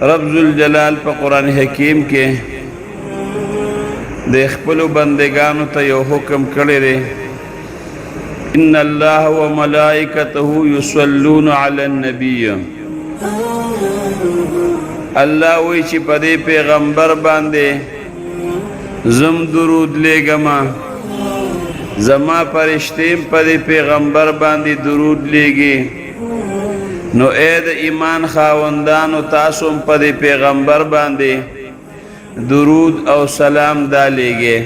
رب ذوالجلال په قرآن حکیم کې د خپلو بندگانو ته یو حکم کړی دی ان الله و ملائکته یصلون علی النبی الله وی چې په دې پیغمبر باندې زم درود لېږم زما فرشتې په دې پیغمبر باندې درود لېږي نو اے د ایمان خاوندانو تاسو په دې پیغمبر باندې درود او سلام دا لېږئ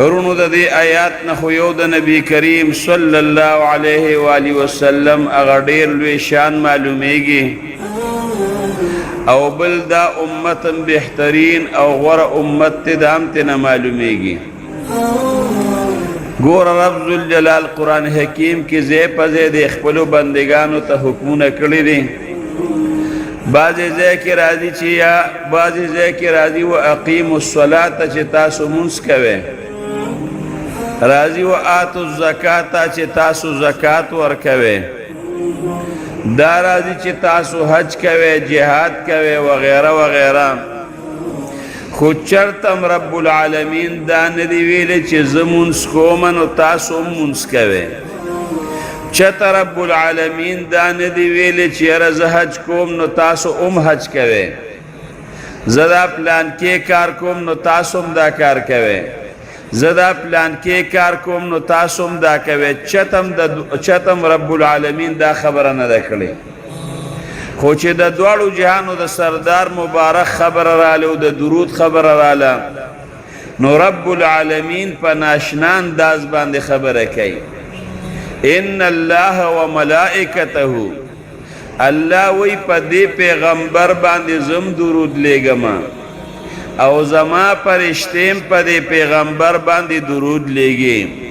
ورونو د دې آیات نه خو یو د نبی کریم صلی الله علیه و آله وسلم هغه ډېر لوی شان معلومیږي او بل دا امت بهترین او غوره امت ته د هم ته نه معلومیږي ګور رب ذوالجلال قرآن حکیم کې ځای په ځای د خپلو بندگانو ته حکمونه کړي دي بعضې ځای کې راځي چې یا بعضې ځای کې راځي و اقیموا الصلاة چې تاسو مونځ کوئ راځي و آتوا الزکاة چې تاسو زکات ورکوئ دا راځي چې تاسو حج کوئ جهاد کوئ وغیره وغیره خو چرتم رب العالمین دا ندی ویلی چې زه مونځ کوم نو تاسو هم مونځ کوئ چته رب العالمین دا ندی ویلی چې یاره زه حج کوم نو تاسو هم حج کوئ زه دا پلان کې کار کوم نو تاسو هم دا کار کوئ زه دا پلان کې کار کوم نو تاسو هم دا کوئ چتم رب العالمین دا خبره نه ده کړې خو چې د دواړو جهانو د سردار مبارک خبره راله او د درود خبره راله نو رب العالمین په ناشنا انداز باندې خبره کوي ان الله و ملائکته الله وی په دې پیغمبر باندې زم درود لېږم او زما فرشتې په دې پیغمبر باندې درود لېږي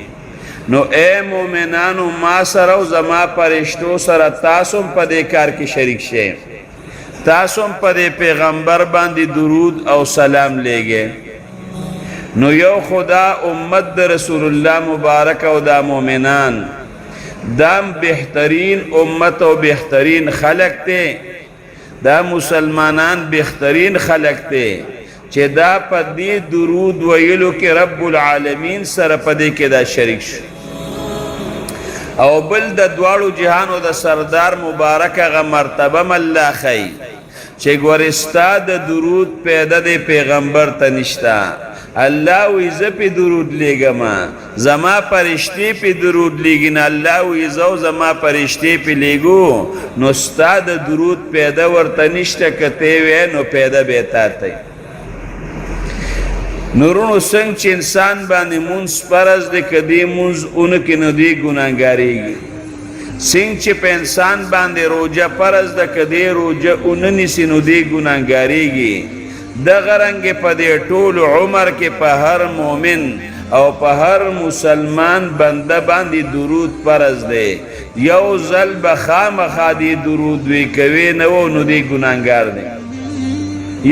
نو اے مومنانو ما سره او زما فرشتو سره تاسو په دې کار کې شریک شئ تاسو په دې پیغمبر باندې درود او سلام لېږئ نو یو خدا امت د رسول الله مبارک او دا مومنان دام بهترین امت او بهترین خلق ته دا مسلمانان بهترین خلق ته چې دا په دې درود ویلو کې رب العالمین سره په دې کې دا شریک شو او بل د دواړو جهانو د سردار مبارک هغه مرتبه م الله ښیي چې ګورې ستا د درود پیدا د پیغمبر ته نشته الله وی زه پې درود لېږم زما فرشتې پې درود لېږي نه الله وی زه زما فرشتې پې لېږو نو ستا د درود پیدا ورته نشته که ته وې نو پیدا به تا ته نورونو څنګه چې انسان باندې مونځ فرض دی که دې مونځ اونکړي نو دې ګناهګارېږي څنګه چې په انسان باندې روژه فرض ده که دې روژه ونه نیسي نو دې ګناهګارېږي دغه رنګې په دې ټول عمر کې په هر مؤمن او په هر مسلمان بنده باندې درود فرض دی یو ځل به خامخا دې درود وی کوي نه و نو دې ګناهګار دی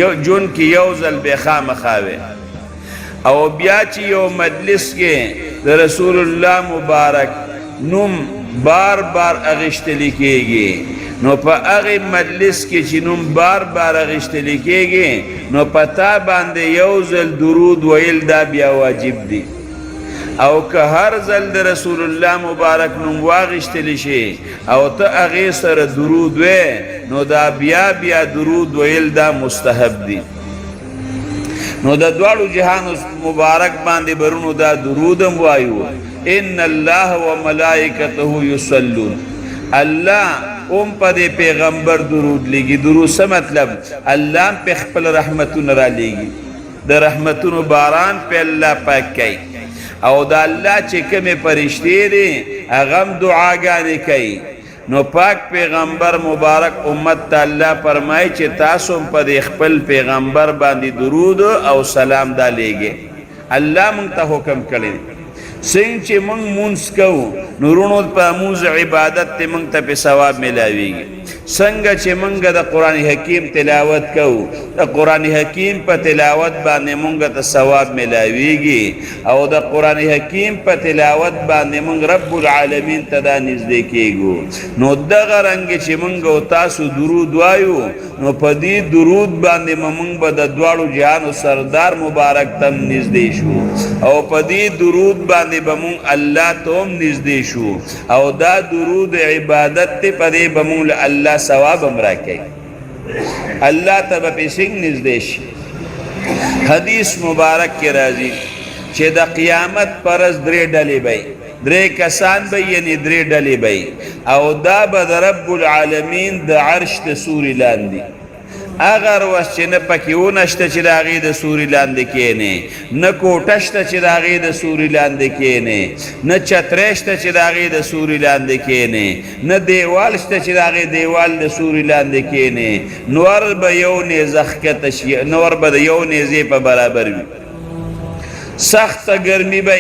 یو جون کې یو ځل به خامخا وي او بیا چې یو مجلس کې د رسول الله مبارک نوم بار بار اغشتلی کېږي نو په هغې مجلس کې چې نوم بار بار اغشتلی کېږي نو په تا باندې یو ځل درود ویل دا بیا واجب دی او که هر ځل د رسول الله مبارک نوم واغشتلی شي او ته هغې سره درود وی نو دا بیا درود ویل دا مستحب دی نو د دواړو جهانو مبارک باندې برونو دا درودم وایو ان الله و ملائکته یصلون الله په دې پیغمبر درود لېږي درود څه مطلب الله په خپل رحمتونه را لېږي د رحمتونو باران په الله پاک کوي او د الله چې کومې فرشتې دي هغه هم دعاګانې کوي نو پاک پیغمبر مبارک امت ته الله فرمایي چې تاسو په دې خپل پیغمبر باندې درود او سلام دا لېږئ الله موږ ته حکم کړی څنګه چې موږ مونځ کوو نو ورونو په مونځ عبادت ته موږ ته په ثواب میلاویږي څنګه چې مونږ د قرآن حکیم تلاوت کوو د قرآن حکیم په تلاوت باندې مونږ ته ثواب ملاویږي او د قرآن حکیم په تلاوت باندې مونږ رب العالمین ته دا نږدې کېږو نو دغه رنګ چې مونږ او تاسو درود وایو نو په دې درود باندې مونږ به د دواړو جهانو سردار مبارک ته نږدې شو او په دې درود باندې به مونږ الله ته هم نږدې شو او دا درود عبادت ته په دې به مونږ الله ثواب هم راکوي الله ته به پیسې نږدې شي حدیث مبارک کې راځي چې د قیامت پر ورځ درې ډلې به درې کسان به یعنی درې ډلې به او دا به د رب العالمین د عرش د سوري لاندې اگر وس چې نه پکې ونشته چې د هغې د سوري لاندې کښېنې نه کوټه شته چې د هغې د سوري لاندې کښېنې نه چتری شته چې د هغې د سوري لاندې کښېنې نه دیوال شته چې د هغې دیوال د سوري لاندې کښېنې نور به یو نیزه ښکته شي نور به د یو نیزې په برابر وي سخته ګرمي به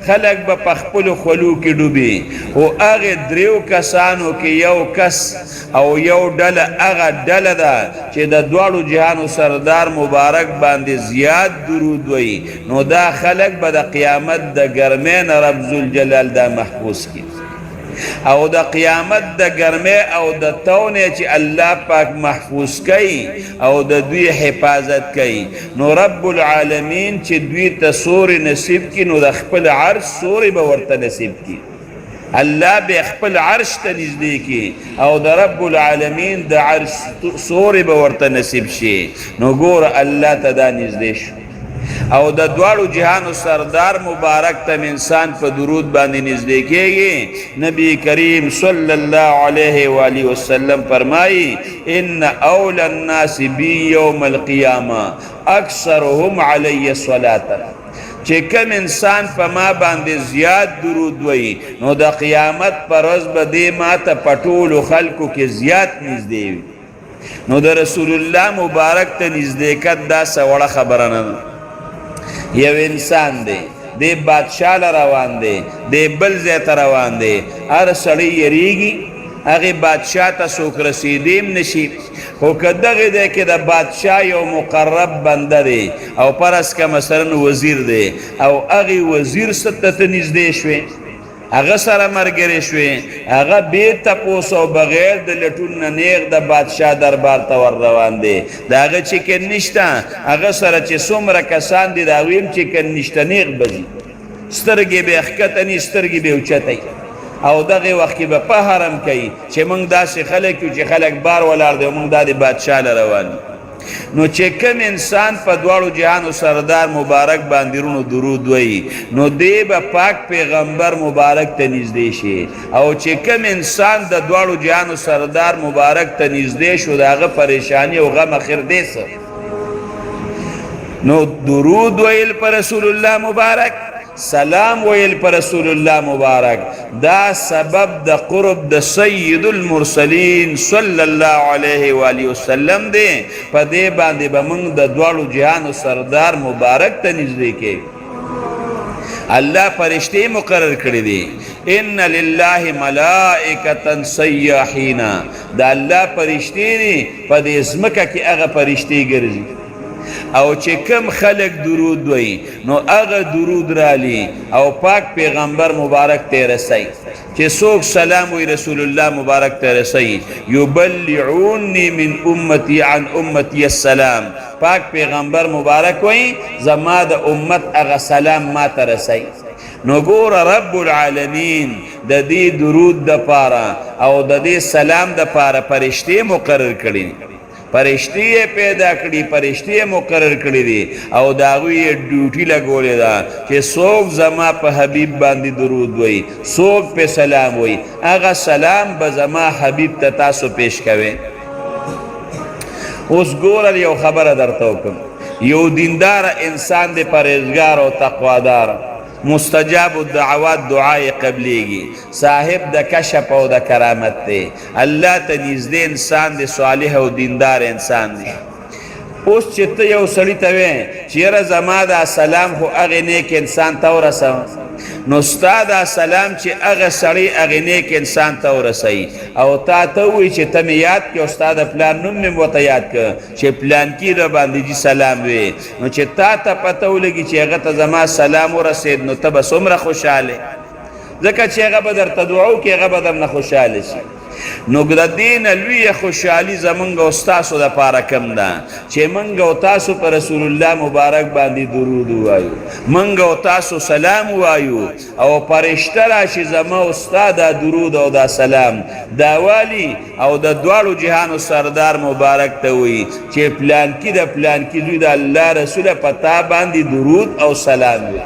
خلق به په خپلو خولو کې ډوبي خو هغې دریو کسانو کې یو کس او یو ډله هغه ډله ده چې د دواړو جهانو سردار مبارک باندې زیات درود وایي نو دا خلق به د قیامت د ګرمۍ نه رب ذوالجلال دا محفوظ کړي او د قیامت د ګرمۍ او د تونې چې الله پاک محفوظ کوي او د دوی حفاظت کوي نو رب العالمین چې دوی ته سوري نصیب کړي نو د خپل عرش سوري به ورته نصیب کړي الله به خپل عرش ته نږدې کړي او د رب العالمین د عرش سوري به ورته نصیب شي نو ګوره الله ته دا نږدې شو او د دواړو جهانو سردار مبارک ته انسان په درود باندې نږدې کېږي نبی کریم صلی الله علیه و آله وسلم فرمایي ان اول الناس بی یوم القیامه اکثرهم علی صلاة چې کم انسان په ما باندې زیات درود وایي نو د قیامت پر ورځ به دې ما ته په ټولو خلکو کې زیات نږدې وي نو د رسول الله مبارک ته نږدېکت دا څه وړه خبره نه ده یو انسان دی دی بادشاہ روان دی دی بل ځای ته روان دی هر سړی یریږي هغې بادشاہ ته څوک رسیدیم نشي خو که دغې دی کې د بادشاہ یو مقرب بنده دی او فرض که مثلا وزیر دی او هغې وزیر ته ته نږدې شوې هغه سره ملګری شوې هغه بې تپوس او بغیر د لټون نه نیغ د بادشاه دربار ته ور روان دی د هغه چکن نشته هغه سره چې څومره کسان دي د هغوی هم چکن نشته نیغ به ځي سترګې به یې ښکته ني سترګې به یې اوچتی او دغې وخت کې به فخر هم کوي چې موږ داسې خلک یو چې خلک بار ولاړ دی او موږ دا د بادشاه له روان یو نو چې کم انسان په دواړو جهانو سردار مبارک باندې رونو درود وایي نو دی به پاک پیغمبر مبارک ته نږدې شي او چې کم انسان د دواړو جهانو سردار مبارک ته نږدې شو د هغه پریشانی او غم اخر دی څه نو درود ویل پر رسول الله مبارک سلام ویل پر رسول الله مبارک دا سبب د قرب د سید المرسلین صلی الله علیه و آله وسلم دی په دې باندې به موږ د دواړو جهانو سردار مبارک ته نږدې کېږو الله فرشتې مقرر کړي دي ان لله ملائکة سیاحین د الله فرشتې دي په دې ځمکه کې هغه فرشتې ګرځي او چې کم خلق درود وایي نو هغه درود رالی او پاک پیغمبر مبارک ته رسي چې څوک سلام وی رسول الله مبارک ته رسي یبلعونی من امتی عن امتی السلام پاک پیغمبر مبارک وایي زما د امت هغه سلام ما ته رسي نو ګوره رب العالمین د دې درود دپاره او د دې سلام دپاره فرشتې مقرر کړي فرشتې پیدا کړي فرشتې مقرر کړي دي او د هغوی یې ډیوټي لګولې ده چې څوک زما په حبیب باندې درود وایي څوک پې سلام وایي هغه سلام به زما حبیب ته تاسو پیش کوئ اوس ګوره یو خبره درته وکړم یو دینداره انسان دی پرهیزګار او تقوادار مستجاب الدعوات دعای قبلیگی صاحب د کشف او د کرامت دی الله ته نږدې انسان دی صالح او دیندار انسان دی اوس چې ته یو سړي ته وې چې یاره زما دا سلام خو هغې نیک انسان ته ورسوه، نو ستا دا سلام چې هغه سړی هغې نیک انسان ته ورسوي او تا ته ووایي چې ته مې یاد کړې او ستا د پلار نوم مې ورته یاد کړه چې پلانکي راباندې جي سلام وې، نو چې تا ته پته ولګي چې هغه ته زما سلام ورسېد نو ته به څومره خوشحاله، ځکه چې هغه به درته دعا وکړي هغه به درنه خوشحاله شي. نو د دې نه لویه خوشحالي زمونږ او ستاسو دپاره کم ده چې موږ او تاسو په رسول الله مبارک باندې درود ووایو، موږ او تاسو سلام ووایو او فرشته راشي زما او ستا دا درود او دا سلام دا والي او د دواړو جهانو سردار مبارک ته وایي چې پلانکي د پلانکي زوی د الله رسوله په تا باندې درود او سلام وي.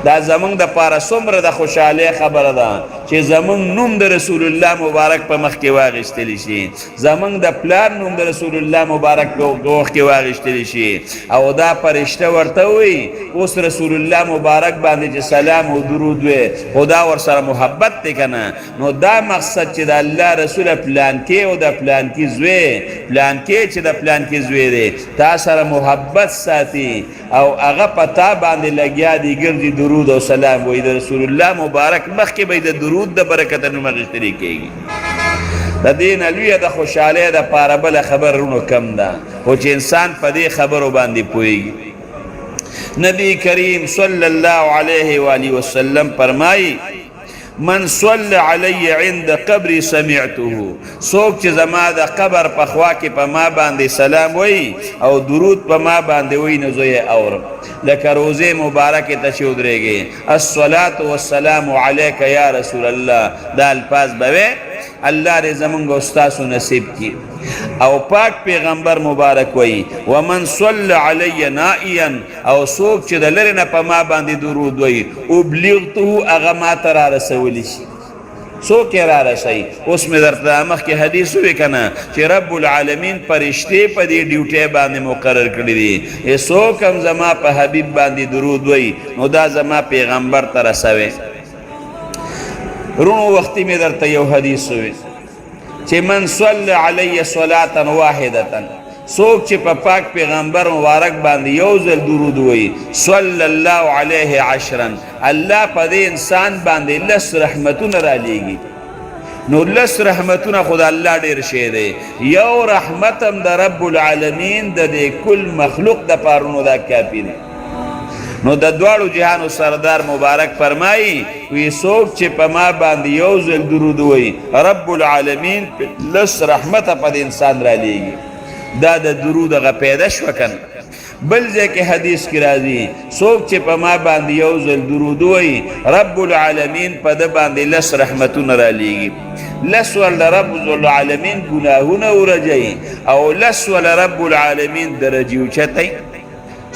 دا زمونږ دپاره څومره د خوشحالۍ خبره ده چې زمونږ نوم د رسول الله مبارک په مخ کې واخیستلی شي، زمونږ د پلار نوم د رسول الله مبارک په مخ کې واخیستلی شي او دا فرشته ورته وایي اوس رسول الله مبارک باندې چې سلام او درود وی خو دا ورسره محبت دی که نه، نو دا مقصد چې د الله رسوله پلانکې او د پلانکي زوی پلانکې چې د پلانکي زوی دی تا سره محبت ساتي او هغه په تا باندې لګیا دی ګرځي درود او سلام وایي د رسول الله مبارک مخکې به د درود د برکته نوم اخیستلی کېږي. د دې نه لویه د خوشحالۍ دپاره بله خبر رونو کم ده خو چې انسان په دې خبرو باندې پوهېږي. نبی کریم صلی الله علیه و آله وسلم فرمایي من صلی علی عند قبری سمعته، څوک چې زما د قبر په خوا کې په ما باندې سلام وایي او درود په ما باندې وایي نو زه یې اورم. لکه روزې مبارکې ته چې ودرېږې الصلاة والسلام علیک یا رسول الله دا الفاظ به وې الله دې زمونږ او ستاسو نصیب کړي. او پاک پیغمبر مبارک وایي ومن صلی علی نائیا، او څوک چې د لرې نه په ما باندې درود وایي ابلغته هغه ما ته را رسولی شي. څوک یې را رسوي؟ اوس مې درته مخکې حدیث ووی که نه چې رب العالمین فرشتې په دې ډیوټۍ باندې مقرر کړي دي څوک هم زما په حبیب باندې درود وایي نو دا زما پیغمبر ته رسوي. رونو وختي مې درته یو حدیث ووی چې من صلی علی صلاة واحدة، څوک چې په پاک پیغمبر مبارک باندې یو ځل درود وایي صلی الله علیه عشرا، الله په دې انسان باندې لس رحمتونه رالیږي. نو لس رحمتونه خو د الله ډېر شی دی، یو رحمت هم د رب العالمین د دې کل مخلوق دپاره نو دا کافي دی. نو د دواړو جهانو سردار مبارک فرمایي وی څوک چې په ما باندې یو ځل درود وایي رب العالمین لس رحمته په دې انسان رالیږي. دا د درود هغه پیدا شوه که نه. بل ځای کې حدیث کې راځي څوک چې په ما باندې یو ځل درود وایي رب العالمین په ده باندې لس رحمتونه رالیږي. لس ول رب العالمین ګناهونه ورجوي او لس ول رب العالمین درجې اوچتوي.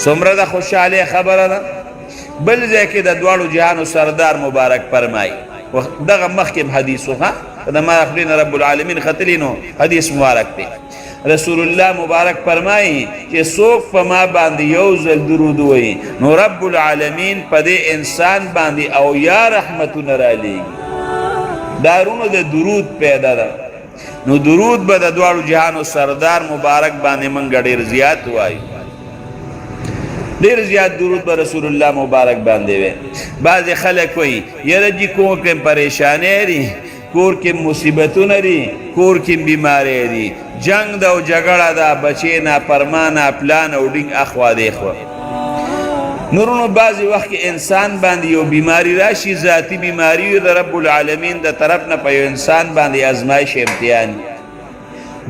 څومره د خوشحالۍ خبره ده. بل ځای کې د دواړو جهانو سردار مبارک فرمایي دغه مخکې حدیث وه د ما خولې نه رب العالمین ختلی نو حدیث مبارک دی. رسول الله مبارک فرمایي چې څوک په ما باندې یو ځل درود وایي نو رب العالمین په دې انسان باندې او یا رحمتونه رالیږي. دا رونو د درود پیدا ده. نو درود به د دواړو جهانو سردار مبارک باندې موږ ډېر زیات وایو، ډېر زیات درود به رسول الله مبارک باندې وی. بعضې خلک وایي یاره جي کور کې پریشانۍ دي، کور کې مصیبتونه دي، کور کې بیماری دي، جنگ ده او جګړه ده، بچې نافرمانه پلان او ډینګ اخوا دیخوا. نورونو بعضې وخت کې انسان باندې یو بیماری راشي ذاتي بیماری وي د رب العالمین د طرف نه په یو انسان باندې ازمایش امتحان.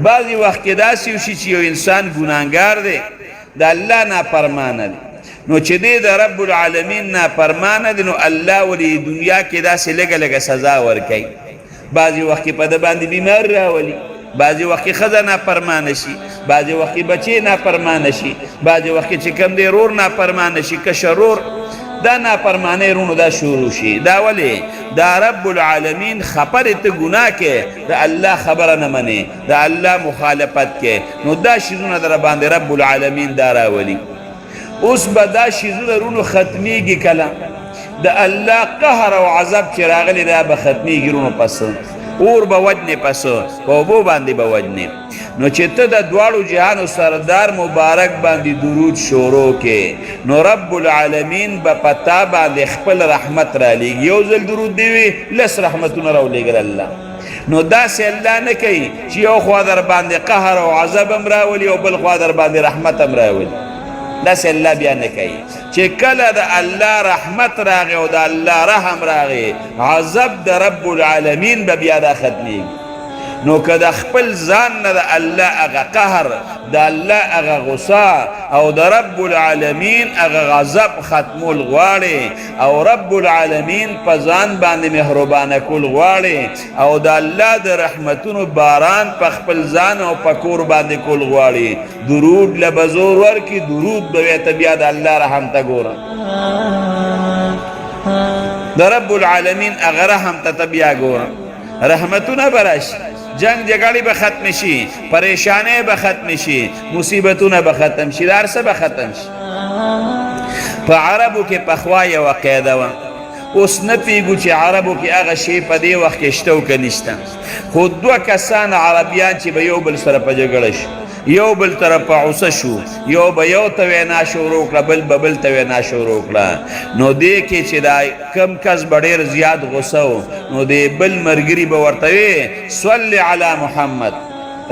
بعضې وخت کې داسې وشي چې یو انسان ګناهګار دی د الله نافرمانه دی، نو چې دی د رب العالمین نافرمانه دی نو الله ولې دنیا کې داسې لږه لږه سزا ورکوي. بعضې وخت کې په ده باندې بیمار راولي، بعضې وخت کې ښځه نافرمانه شي، بعضې وخت کې بچې نافرمانه شي، بعضې وخت کې چې کوم دی رور نافرمانه شي، کشرور دا نافرمانۍ رونو دا شروع شي. دا ولې دا رب العالمین خبرې ته ګناه کې د الله خبره نه منې، د الله مخالفت کې، نو دا شیزونه در باندې رب العالمین دا راولي. اوس به دا شیزونه رونو ختمیږي کله د الله قهر او عذاب چې راغلی دا به ختمیږي رونو پس اور به وجنې پس په اوبو باندې به وجنې. نو چې ته د دواړو جهانو سردار مبارک باندې درود شروع کې نو رب العالمین به پتا باندې خپل رحمت را لېږي یو ځل درود دی وي لس رحمتونه راولېږل الله نو داسې الله نه کوي چې یو خوا در باندې قهر او عذاب هم راولي او بل خوا در باندې رحمت هم راولي داسې الله بیا نه کوي چې کله د الله رحمت راغی او د الله رحم راغی عذاب د رب العالمین به بیا دا ختمیږي نو که د خپل ځان نه د الله هغه قهر د الله هغه غصه او د رب العالمین هغه غضب ختمول غواړي او رب العالمین په ځان باندې مهربانه کول غواړي او د الله د رحمتونو باران په خپل ځان او په کور باندې کول غواړي درود له به زور ورکړي درود به ورته بیا د الله رحم ته ګوره د رب العالمین هغه رحم ته بیا ګوره رحمتونه به راشي جنگ جګړې به ختم شي پریشانې به ختم شي مصیبتونه به ختم شي هر څه به ختم شي په عربو کې پخوا یوه قاعده وه اوس نه پوهېږو چې عربو کې هغه شی په دې وخت کې شته او که نشته خو دوه کسان عربیان چې به یو بل سره په جګړه شي یو بل طرف په غوسه شو یو به یو ته وینا شروع کړه بل به بل ته وینا شروع کړه نو دې کې چې دا کم کس به ډېر زیات غوسه و نو دې بل ملګري به ورته وی صل علی محمد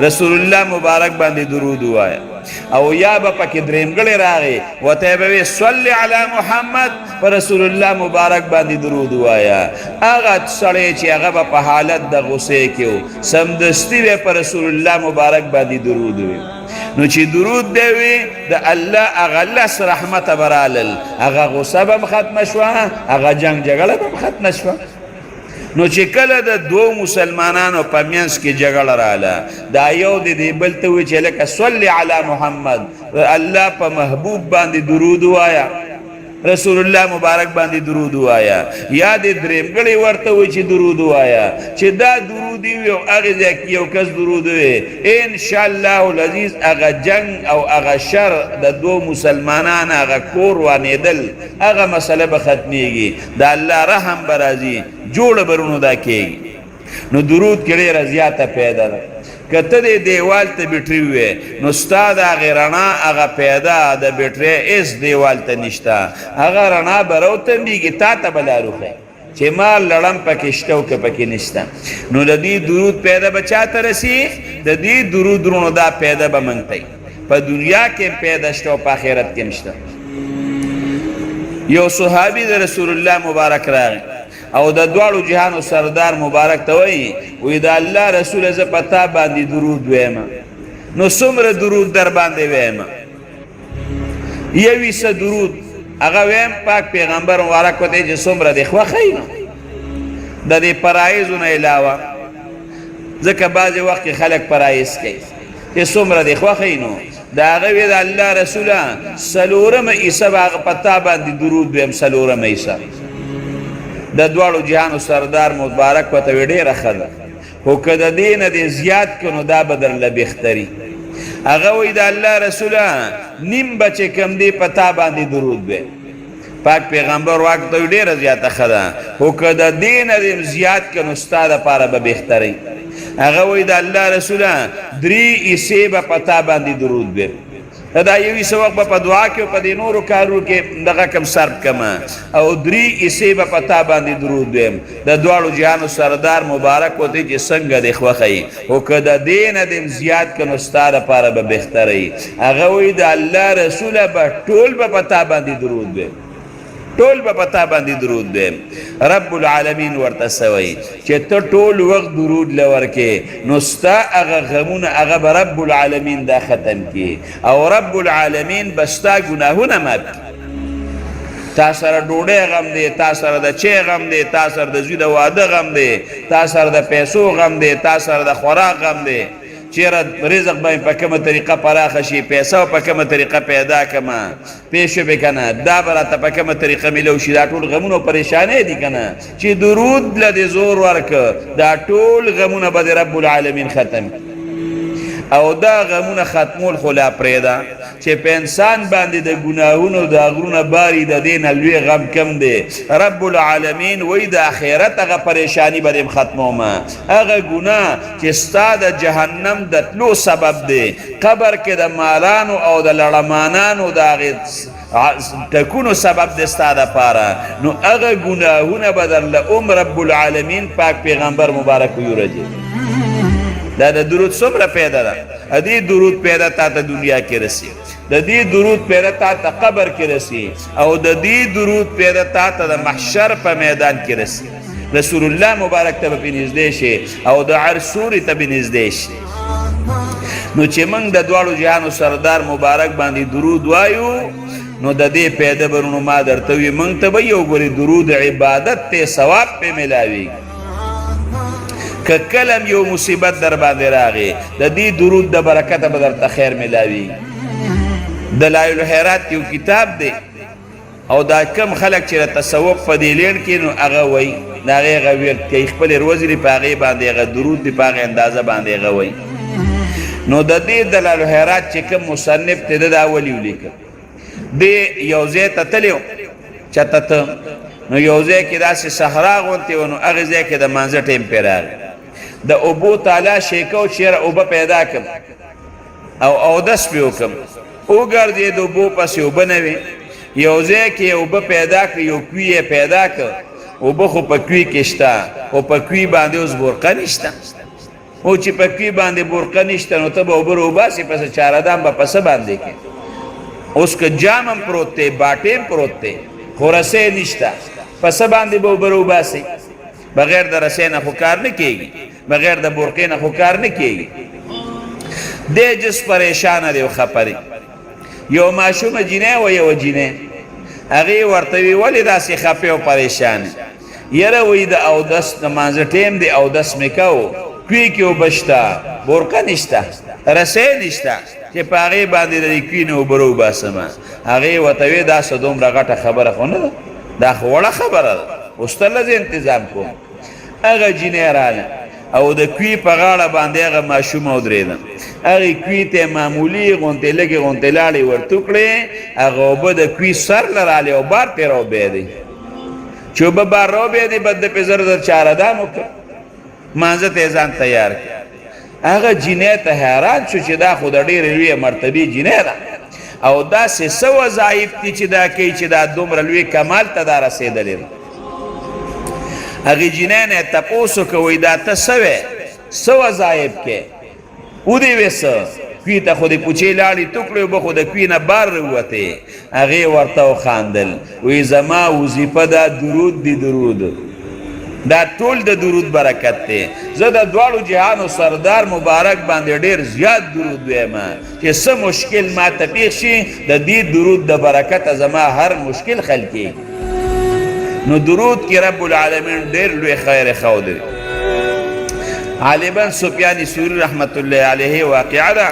رسول الله مبارک باندې درود ووایه او یا به پکې درېمګړی راغی ورته به وی صل علی محمد په رسول الله مبارک باندې درود ووایه هغه سړی چې هغه به په حالت د غوسې کې و سمدستي به په رسول الله مبارک باندې درود وي نو چې درود دی وي د الله هغه لس رحمته به رالل هغه غوسه به هم ختمه شوه هغه جنګ جګړه به هم ختمه شوه نو چې کله د دوه مسلمانانو په منځ کې جګړه رااله دا یو د دې بل ته وایي چې لکه صل علی محمد الله په محبوب باندې درود ووایه رسول الله مبارک باندې درود ووایه یا د درېمګړی ورته وایي چې درود ووایه چې دا درود وي او هغې ځای کې یو کس درود ووایي انشاءالله العزیز هغه جنګ او هغه شر د دوه مسلمانان هغه کور وانېدل هغه مسله به ختمیږي د الله رحم به راځي جوړه برونو دا کېږي نو درود کې ډېره زیاته پیدا ده که ته دې دیوال ته بیټري ووې نو ستا د هغې رڼا هغه پیدا د بیټرۍ هېڅ دیوال ته نشته هغه رڼا به راوتمبېږي تا ته به لار وښیي چې ما لړم پکې شته او که پکې نشته نو د دې درود پیدا به چا ته رسي د دې درود رونو دا پیدا به موږ ته په دنیا کې هم پیدا شته او په آخرت کې هم شته یو صحابي د رسول الله مبارک راغی او د دواړو جهانو سردار مبارک ته وایي وایي د الله رسوله زه په تا باندې درود ویمه نو څومره درود در باندې ویمه یوي څه درود هغه ویم پاک پیغمبر مبارک ورته چې څومره دې خوښوي نو د دې فرایضو نه علاوه ځکه بعضې وخت کې خلک فرایض کوي چې څومره دې خوښوي نو د هغه وی د الله رسوله څلورمه حصه به هغه په تا باندې درود ویم څلورمه حصه د دواړو جهانو سردار مبارک ورته وی ډېره ښه ده خو که د دې نه دې زیات کړو نو دا به درله بهتري هغه وی د الله رسوله نیم به چې کوم دی په تا باندې درود وی پاک پیغمبر واک ته وی ډېره زیاته ښه ده خو که د دې نه دې زیات کړو نو ستا دپاره به بهتري هغه وی د الله رسوله 3 حصې به په تا باندې درود وی دا یوی څه وخت به په دعا کې او په دې نورو کارو کې دغه کم صرف کمه او 3 حصې به په تا باندې درود ویم د دواړو جهانو سردار مبارک وته چې څنګه دې خوښوي خو که د دې نه دې زیات کړو نو ستا دپاره به بهتري هغه وایي د الله رسوله به ټول به په تا باندې درود ویم ټول به په تا باندې درود ویم رب العالمین ورته څه وایي چې ته ټول وخت درود له ورکې نو ستا هغه غمونه هغه به رب العالمین دا ختم کړي او رب العالمین به ستا ګناهونه معاف کړي تا سره ډوډۍ غم دی تا سره د چای غم دی تا سره د زوی د واده غم دی تا سره د پیسو غم دی تا سره د خوراک غم دی چیرې رزق باندې په کومه طریقه پراخه شي پیسه په کومه طریقه پیدا کما پیښه به کنه دا براته په کومه طریقه ملو شي دا ټول غمونه پریشانې دي کنه چې درود لدې زور ورک دا ټول غمونه به رب العالمین ختم او دا غمونه ختمول خو لا پرېږده چې په انسان باندې د ګناهونو د غرونه باري د دې نه لوی غم کم دی رب العالمین وایي د آخرت هغه پریشاني به دې ختمومه هغه ګناه چې ستا د جهنم د تلو سبب دی قبر کې د مالانو او د لړمانانو د هغې ټکونو سبب دی ستا دپاره نو هغه ګناهونه به درله رب العالمین پاک پیغمبر مبارک ویورجي دا د درود څومره پیدا ده دې درود پیدا تا ته دنیا کې رسی د دې درود پیدا تا ته قبر کې رسی او د دې درود پیدا تا ته د محشر په میدان کې رسی رسول الله مبارک ته به نږدې شي او د عرش سوري ته به نږدې شي نو چې موږ د دواړو جهانو سردار مبارک باندې درود وایو نو د دې پیدا برونو ما درته وي موږ ته به یو ګورې درود عبادت ته ثواب پې میلاوي که کلم یو مصیبت در باندې راغی د دې درود د برکته به درته خیر میلاوي دلایل الحیرات یو کتاب دی او دا کم خلک چې د تصوف په دې لین کې نو هغه وایي د هغې هغه ویل کوي خپلې روزې دي په هغې باندې هغه درود دي په هغې اندازه باندې هغه وایي نو د دې دلایل الحیرات چې کوم مصنف دی ده دا ولي ولیکه دې یو ځای ته تللی و چته ته نو یو ځای کې داسې صحرا غوندې و نو هغې ځای کې د مانځه ټیم پرې راغی د اوبو تعالی شیکو چیرې اوبه پیدا کړم او اودس پې وکړم وګرځېد اوبو پسې اوبه نه وې یو ځای کې اوبه پیدا کړ یو کوی یې پیدا کړ اوبه خو په کوی کې شته او په کوی باندې اوس برقه نشته او چې په کوی باندې برقه نشته نو ته به اوبه راوباسې پسې چارهدام به په څه باندې کې اوس که جام هم پروت دی باټې هم پروت دی خو رسۍ نشته په څه باندې به اوبه راوباسې بغیر د رسۍ نه خو کار نه کېږي بغیر د برقې نه خو کار نه کېږي دی جس پریشانه دی او خفه دی یو ماشومه جینۍ و یوه جینۍ هغې ورته وي ولې داسې خفې او پریشانه یاره وایي د اودس د مانځه ټیم دی اودس مې کوو کوی کې اوبه شته برقه نشته رسۍ نشته چې په هغې باندې د دې کوی نه اوبه راوباسمه هغې ورته وی دا څه دومره غټه خبره خو نه ده دا خو وړه خبره ده اوس ته لږ انتظام کوم هغه جینۍ راغله او د کوی په غاړه باندې هغه ماشومه ودرېده هغې کوی ته معمولي غوندې لږې غوندې لاړې ورتو کړې هغه اوبه د کوی سر له رالې او بار پرې راوبېدې چې اوبه بار راوبېدې بد د پې زر زر چارهدام وکړه مانځه ته یې ځان تیار کړ هغه جینۍ ته حیران شو چې دا خو د ډېرې لویې مرتبې جینۍ ده او داسې څه وظایف دي چې دا کوي چې دا دومره لوی کمال ته دا رسېدلې ده هغې جینۍ نه یې تپوس وکړه وایي دا ته څه وې څه وظایف کې ودې وې څه کوی ته خو د پوچې لاړې تو کړې اوبه خو د کوی نه بار راووتې هغې ورته وخاندل وایي زما وظیفه ده درود دی درود دا ټول د درود برکت دی زه د دواړو جهانو سردار مبارک باندې ډېر زیات درود ویمه چې څه مشکل ما ته پیښ شي د دې درود د برکته زما هر مشکل حل کېږي نو درود کې رب العالمین ډېر لوی خیر ښودی غالبا سفیان ثوری رحمت الله علیه واقعه ده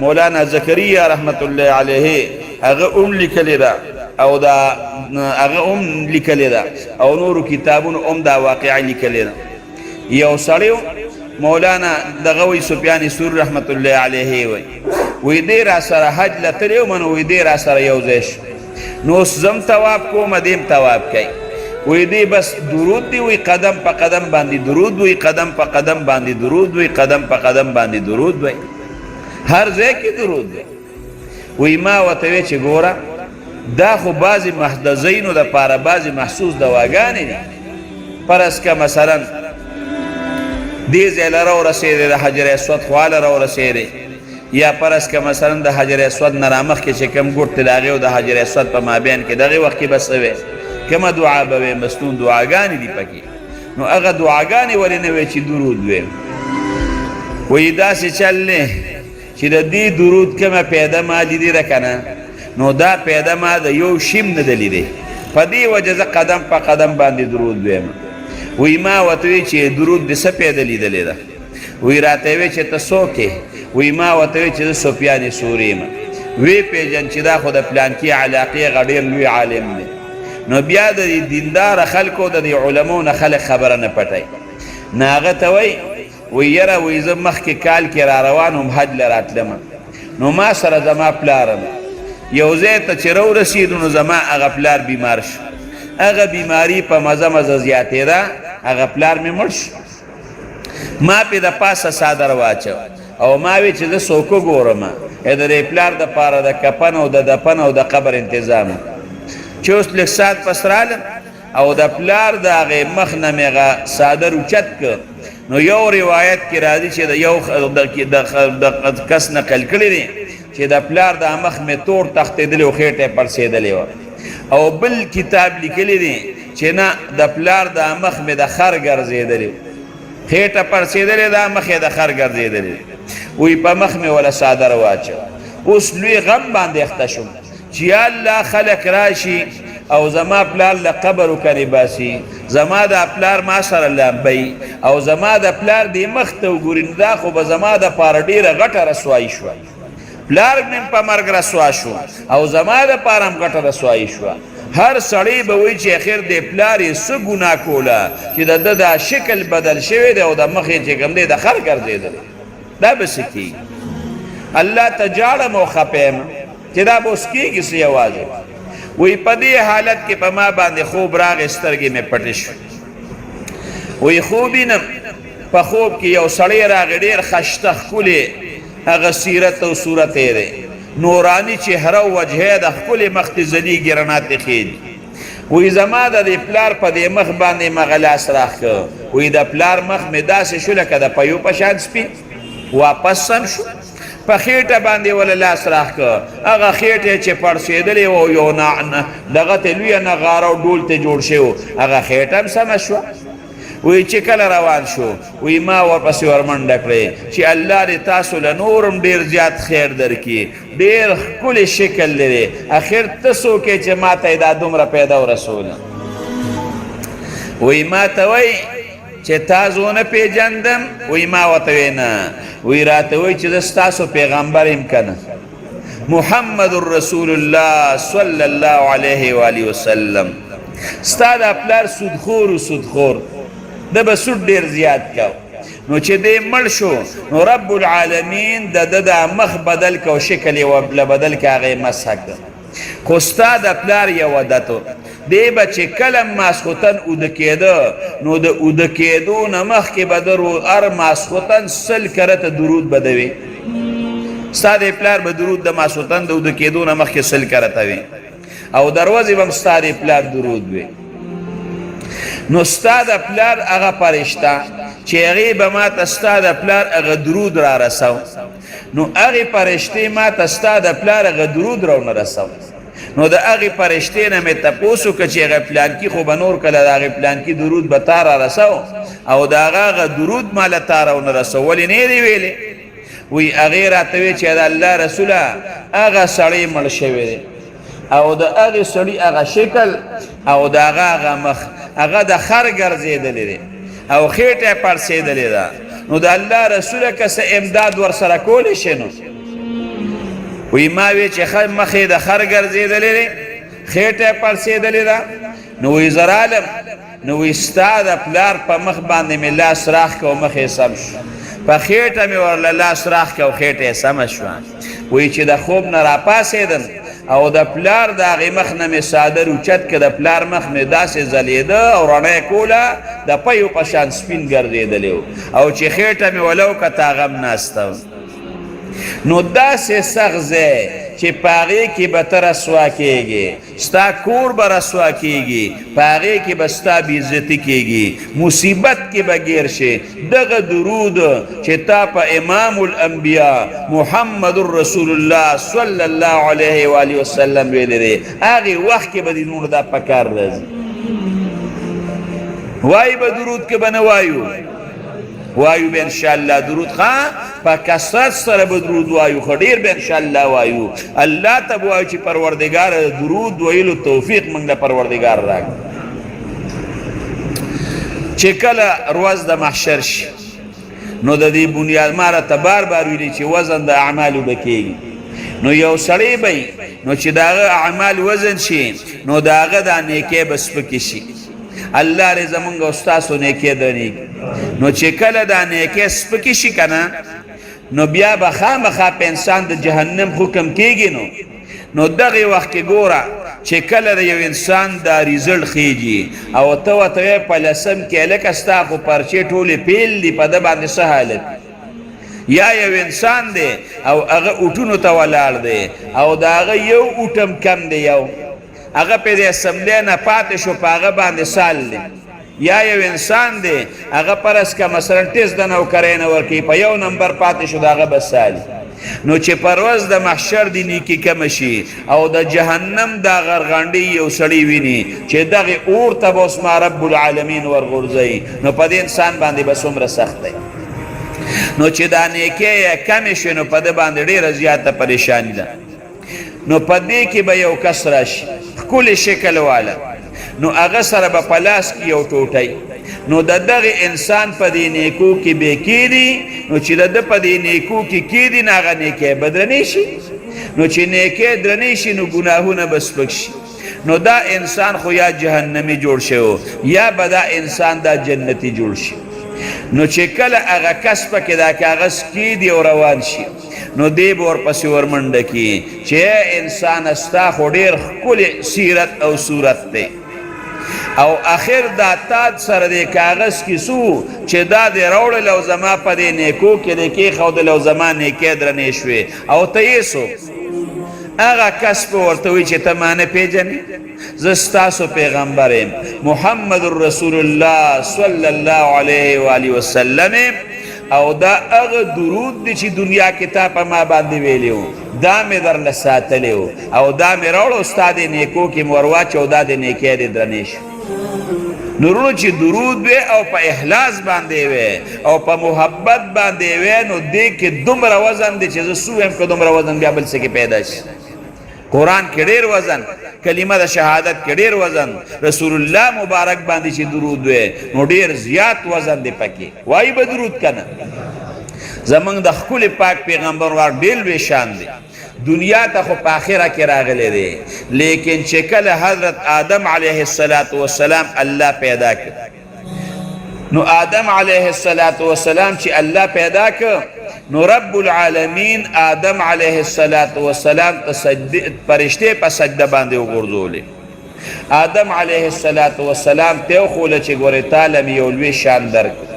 مولانا زکریا رحمت الله علیه هغه هم لیکلې ده او دا هغه هم لیکلې ده او نورو کتابونو هم دا واقعه لیکلې ده یو سړی مولانا دغه وی سفیان ثوری رحمت الله علیه وی دې را سره حج له تللی وم نو وی دې را سره یو ځای شو نو اوس زم طواف کوم دې هم طواف کوي وی دی بس درود دی وی قدم په قدم باندې درود وی قدم په قدم باندې درود وی قدم په قدم باندې درود وی هر ځای کې درود وی ما ورته وی چې ګوره دا خو بعضې محدثینو دپاره بعضې محسوس دواګانې دي فرض که مثلا دې ځای له راورسېدې د حجر اسود خواله راورسېدې یا فرض که مثلا د حجر اسود نه رامخکې چې کوم ګوټ دی د هغې او د حجر اسود په مابین کې دغې وخت کې به څه وی کمه دعا به وی مستون دعاګانې دي پکې نو هغه دعاګانې ولې نه وی چې درود وی وایي داسې چل نه چې د دې درود کومه پیدا ما لیدې ده که نه نو دا پیدا ما د یو شیم نه ده لیدې په دې وجه زه قدم په قدم باندې درود ویم وی ما ورته وی چې درود دې څه پیدا لیدلې ده وی راته وی چې ته څوک یې وی ما ورته وی چې زه سفیان ثوری یم وی پېژن چې دا خو د پلانکي علاقې هغه ډېر لوی عالم دی نو بیا د دیندار خلکو د علماو نه خلک خبره نه پټوي نه هغه ته وایي وی یره وی زه مخکې کال کې را روان وم حج له راتلمه نو ما سره زما پلارم یو ځای ته چې راورسېدو نو زما هغه پلار بیمار شو هغه بیماري په مزه مزه زیاتېده هغه پلار مې مړ شو ما پې د پاسه څادر واچو او ما وی چې زه څوک وګورم د دې پلار دپاره د کفن او د دفن او د قبر انتظام چې اوس لږ ساعت پس رالم او د پلار د هغې مخ نه مې هغه څادر اوچت کړ نو یو روایت کې راځي چې د یو د کس نقل کړی دی چې د پلار د مخ مې تور تختېدلی و خېټه پړسېدلې وه او بل کتاب لیکلی دی چې نه د پلار د مخ مې د خر ګرځېدلی خېټه پړسېدلې ده مخ یې د خر ګرځېدلی وی په مخ مې وله څادر واچو اوس لوی غم باندې اخته شوم چې یا الله خلک راشي او زما پلار له قبر وکنې باسي زما د پلار ما سره لامبئ او زما د پلار دې مخ ته وګوري نو دا خو به زما دپاره ډېره غټه رسوایي شوه پلار مې په مرګ رسوا شو او زما دپاره هم غټه رسوایي شوه هر سړی به وایي چې اخر دې پلار یې څه ګناه کوله چې د ده دا شکل بدل شوی دی او د مخ یې چې کوم دی د خر ګرځېدلی دا به څه کېږي الله ته جاړم او خفه یم چې دا به اوس کېږي څه یوازې وی په دې حالت کې په ما باندې خوب راغې سترګې مې پټې شوې وی خوب وینم په خوب کې یو سړی راغی ډېر خشته ښکلې هغه سیرت او صورت یې دی نوراني چهره او وجهه د ښکلې مخ ته ځلیږي رڼا ته خېږي وی زما د دې پلار په دې مخ باندې مغه لاس راښکه وی د پلار مخ مې داسې شو لکه د پیو په شان سپین واپس سم شو په خېټه باندې ولا لاس راښکه هغه خېټه چې پړسېدلې و یو دغه ته لویه نغاره او ډول ته جوړ شوی و هغه خېټه هم سمه شوه وی چې کله روان شو وی ما ورپسې ورمنډه کړې چې الله دې تاسو له نورم ډېر زیات خیر درکړي ډېر ښکلی شکل لري اخر ته څوک یې چې ما ته یې دا دومره پیدا ورسوله وی ما ته وی چې تاسو ونه پیژندم وی ما ورته وی نه وی راته وی چې زه ستاسو پیغمبر یم که نه محمد رسول الله صلی الله علیه و آله وسلم ستا دا پلار سودخور و سودخور ده به سود ډېر زیات کو نو چې دی مړ شو نو رب العالمین د ده دا مخ بدل که او شکل یې له بدل که هغه یې مسح کړه خو ستا د پلار یو عادت و دی به چې کله ماسخوتن اوده کېده نو د اوده کېدو نه مخکې به ده هر ماسخوتن 100 کرته درود به ده وي ستا د پلار به درود د ماسخوتن د اوده کېدو نه مخکې 100 کرته وي او د ورځې به هم ستا د پلار درود وي نو ستا د پلار هغه فرشته چې هغې به ما ته ستا د پلار هغه درود را رسو نو هغې فرشتې ما ته ستا د پلار هغه درود راونه رسو نو د هغې فرشتې نه مې تپوس وکړه چې هغه پلانکي خو به نور کله د هغې پلانکي درود به تا را رسو او د هغه درود ما له تا راونه رسو ولې نه یې دی ویلې وی هغې راته وی چې د الله رسوله هغه سړی مړ شوی دی او د هغې سړي هغه شکل او د هغه مخ هغه د خر ګرځېدلی دی او خېټه یې پړسېدلې ده نو د الله رسوله که څه امداد ورسره کولی شي نو وی ما وی چې مخ یې د خر ګرځېدلی دی خېټه یې پړسېدلې ده نو وی زه رالم نو وی ستا د پلار په مخ باندې مې لاس راښکه او مخ یې سم شو په خېټه مې ورله لاس راښکه او خېټه یې سمه شوه وی چې د خوب نه راپاڅېدم او د پلار د هغې مخ نه مې څادر اوچت که د پلار مخ مې داسې ځلېده او رڼا یې کوله د پیو په شان سپین ګرځېدلی و او چې خېټه مې وله وکته هغه هم ناسته نو داسې سخت ځای چې په هغې کې به ته رسوا کېږي ستا کور به رسوا کېږي په هغې کې به ستا بېعزتي کېږي مصیبت کې به ګیر شي دغه درود چې تا په امام الانبیا محمد رسول الله صلی الله علیه و آله وسلم ویلی دی هغې وخت کې به دې نور دا په کار راځي وایي به درود که به نه وایو وایو به انشاءالله درود خواه په کثرت سره به درود وایو خو ډېر به انشاءالله وایو الله ته به وایو چې پروردګار درود ویلو توفیق موږ له پروردګار راکړي چې کله ورځ د محشر شي نو د دې بنیاد ما راته بار بار ویلي چې وزن د اعمالو به کېږي نو یو سړی به نو چې د هغه اعمال وزن شي نو د هغه دا نیکۍ به سپکې شي الله دې زمونږ او ستاسو نیکۍ درنیږي نو چې کله دا نیکي سپکې شي که نه نو بیا به خامخا په انسان د جهنم حکم کېږي نو دغې وخت کې ګوره چې کله د یو انسان دا ریزلټ خیږي او ته ورته په لسم کې هلکه ستا خو پرچې ټولې پیل دي په ده باندې څه حالت یا یو انسان دی او هغه اوټونو ته ولاړ دی او د هغه یو اوټم کم دی یو هغه پې د اسمبلی نه پاتې شو په هغه باندې سال دی یا یو انسان دی هغه پرس که مثلا ټیس د نوکرۍ نه ورکوي په یو نمبر پاتې شو د هغه بس سالي نو چې پر ورځ د محشر د نیکي کمه شي او د جهنم دا غرغنډې یو سړی ویني چې دغې اور ته به اوس ما رب العالمین ورغورځوي نو په دې انسان باندې به څومره سخت دی نو چې دا نیکۍ یې کمې شوې نو په ده باندې ډېره زیاته پریشاني ده نو په دې کې به یو کس راشي ښکلې شکل والا نو هغه سره به په لاس کې یو ټوټی نو د دغې انسان په دې نیکو کې بې کېدي نو چې د ده په دې نیکو کې کېدي نو هغه نیکۍ به درنې شي نو چې نیکۍ درنې شي نو ګناهونه به سپک شي نو دا انسان خو یا جهنمي جوړ شوی یا به دا انسان دا جنتي جوړ شي نو چې کله هغه کس پکې دا کاغذ کېدي او روان شي نو دی به ورپسې ورمنډه کړي چې انسان ستا خو ډېر ښکلې سیرت او صورت دی او اخر دا تاد سره د کاغذ کې سو چې دا دې راوړل او زما په دې نیکو کې دې کېښودل او زما نیکۍ درنې شوې او ته یې څوک هغه کس به ورته وایي چې ته ما نه پېژنې زه ستاسو پیغمبر یم محمد رسول الله صلی الله علیه و آله وسلم او دا هغه درود دی چې دنیا کې تا په ما باندې ویلی و دا مې درله ساتلی و او دا مې راوړو ستا د نیکو کې مې ور واچو دا د نیکۍ دې درنې شو نورونو چې درود وی او په اخلاص باندې وی او په محبت باندې وی نو دې کې دومره وزن دی چې زه څه ویم که دومره وزن بیا بل څه کې پیدا شي قرآن کې ډېر وزن کلمه د شهادت کې ډېر وزن رسول الله مبارک باندې چې درود وی نو ډېر زیات وزن دی پکې وایي به درود که نه زمونږ د ښکلي پاک پیغمبر وار ډېر لوی شان دی دنیا ته خو په آخره کې راغلی دی لیکن چې کله حضرت آدم علیه السلام الله پیدا کړ نو آدم علیه السلام چې الله پیدا کړ نو رب العالمین آدم علیه السلام پرشتې په سجده باندې وغورځولې آدم علیه السلام ته وښوله چې ګورې تاله مې یو لوی شان درکړ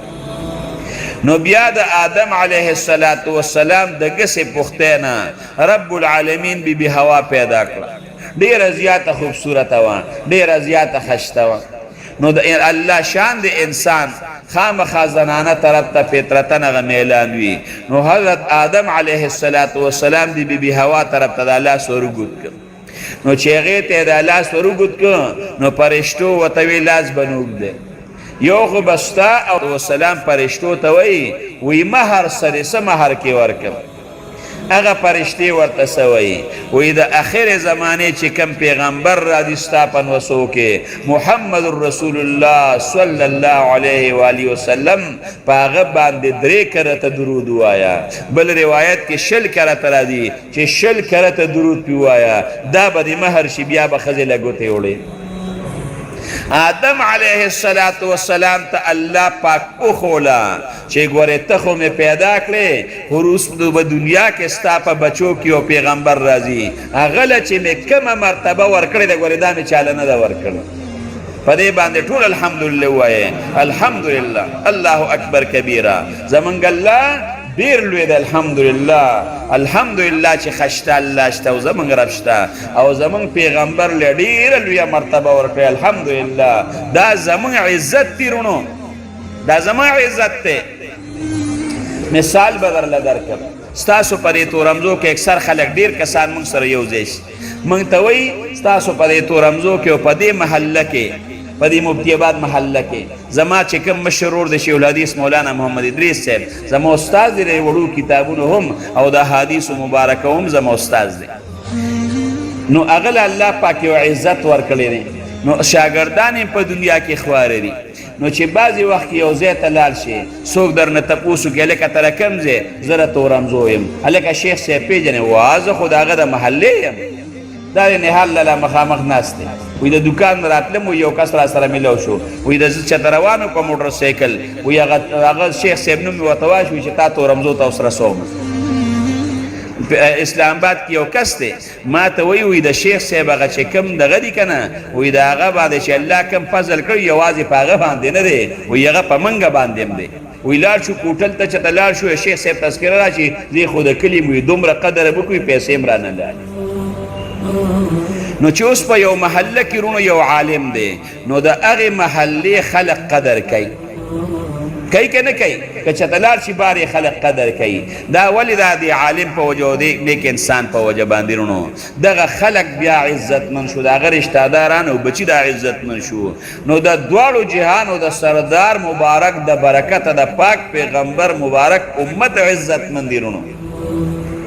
نو بیا د آدم علیه السلام د ګسې پختۍ نه رب العالمین بی بی هوا پیدا کړه ډېره زیاته خوبصورته وه ډېره زیاته ښایسته وه نو د الله شان د انسان خامخا زنانه طرف ته فطرتن هغه میلان وي نو حضرت آدم علیه السلام د بی بی هوا طرف ته د لاس ورګوت کړ نو چې هغې ته یې د لاس ورګوت کړ نو فرشتو ورته وی لاس به نه اوږده یو خو به ستا او سلام فرشتو ته وایي مهر سرې څه مهر کې ورکړم هغه فرشتې ورته څه وایي وایي د آخر زمانې چې کم پیغمبر را دي ستا په نوسو کې محمد رسول الله صلی الله علیه و آله وسلم په هغه باندې 3 کرته درود ووایه بل روایت کې 10 کرته را دي چې 10 کرته درود پې ووایه دا به د مهر شي بیا به ښځې له ګوتې وړې آدم علیه السلام ته الله پاک وښوله چې ګورې ته خو مې پیدا کړې خو وروسته به دنیا کې ستا په بچو کې یو پیغمبر راځي هغه له چې مې کومه مرتبه ورکړې ده ګورې دا مې چاله نه ده ورکړې په دې باندې ټول الحمدلله ووایې الحمدلله الله اکبر کبیره زمونږ الله ډېر لوی دی الحمدلله چې ښه شته الله شته او زمونږ رب شته او زمونږ پیغمبر له ډېره لویه مرتبه ورکړې الحمدلله دا زمونږ عزت دی رونو دا زمونږ عزت دی مثال به درله درکړم ستاسو په دې تورمزو کې اکثر خلک ډېر کسان موږ سره یو ځای شي موږ ته وایي ستاسو په دې تورمزو کې او په دې محله کې په دې مفتی آباد محله کې زما چې کوم مشر ورور دی شیخ الحدیث مولانا محمد ادریس صاحب زما استاد دی د وړو کتابونو هم او د احادیثو مبارکه هم زما استاد دی نو هغه له الله پاک یو عزت ورکړی دی نو شاګردان یې په دنیا کې خواره دي نو چې بعضې وخت کې یو ځای ته لاړ شي څوک درنه تپوس وکړي هلکه ته له کوم ځای زه د تورمزو یم هلکه شیخ صاحب پېژنې وا زه خو د هغه د محلې یم دا د نهال له مخامخ ناست دی وی د دکان راتلم وی یو کس را سره میلاو شو وی د زه چېرته روان وم په موټر سایکل وی هغه شیخ صاحب نوم مې ورته وایي چې تا تورمزو ته اوس رسوم اسلام آباد کې یو کس دی ما ته وی د شیخ صاحب هغه چې کوم دغه دی که نه وی د هغه باندې چې الله کوم فضل کړی یوازې په هغه باندې نه دی وی هغه په منګه باندې هم دی وی لاړ شو کوټل ته چې ته لاړ شو شیخ صاحب تذکره راشي زه خو د کلي وی دومره قدر به کوي پیسې هم رانه لاړې نو چې اوس په یو محله کې رونو یو عالم دی نو د هغې محلې خلق قدر کوي که نه کوي که چېرته لاړ شي بار خلق قدر کوي دا ولې دا د عالم په وجه او د نیک انسان په وجه باندې رونو دغه خلق بیا عزتمن شو د هغه رشتهداران او بچي دا عزتمن شو نو د دواړو جهانو د سردار مبارک د برکته د پاک پیغمبر مبارک امت عزتمن دي رونو